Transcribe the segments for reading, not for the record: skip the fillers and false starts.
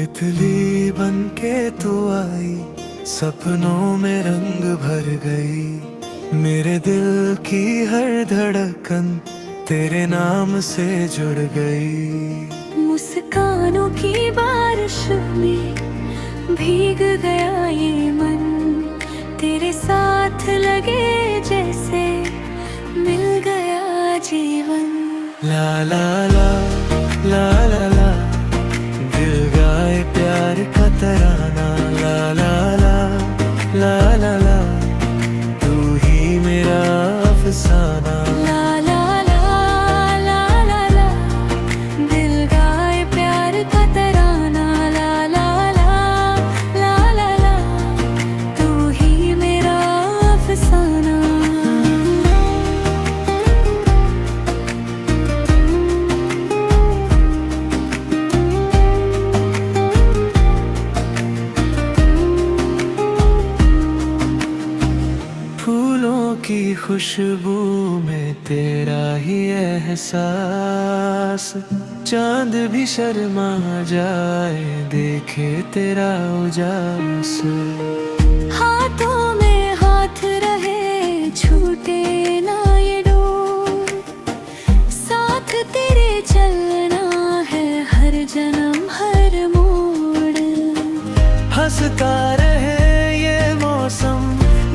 तितली बनके तू आई, सपनों में रंग भर गई। मेरे दिल की हर धड़कन तेरे नाम से जुड़ गई। मुस्कानों की बारिश में भीग गया ये मन, तेरे साथ लगे जैसे मिल गया जीवन। ला ला ला ला ला ला, दिल गाए प्यार का तराना। ला ला ला ला ला ला, तू ही मेरा अफसाना। ला ला ला ला ला ला, दिल गाए प्यार का तराना। ला ला ला ला ला ला, तू ही मेरा अफसाना। फूलों की खुशबू में तेरा ही एहसास, चांद भी शर्मा जाए देखे तेरा उजास। हाथों में हाथ रहे छूटे ना ये डोर, साथ तेरे चलना है हर जन्म हर मोड़। हंसता रहे ये मौसम,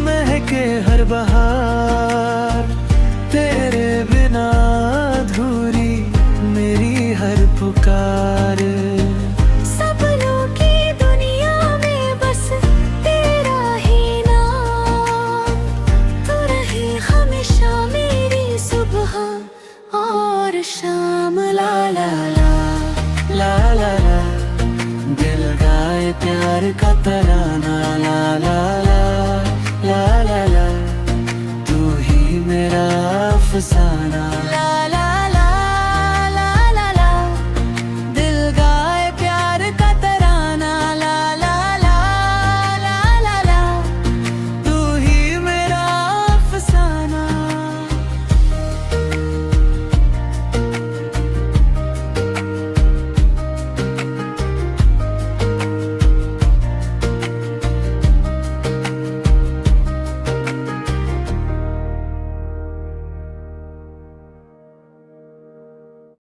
महके हर बहार, तेरे बिना अधूरी मेरी हर पुकार। सपनों की दुनिया में बस तेरा ही नाम, तू रहे हमेशा मेरी सुबह और शाम। ला ला ला ला ला ला, दिल गाए प्यार का तराना। ला ला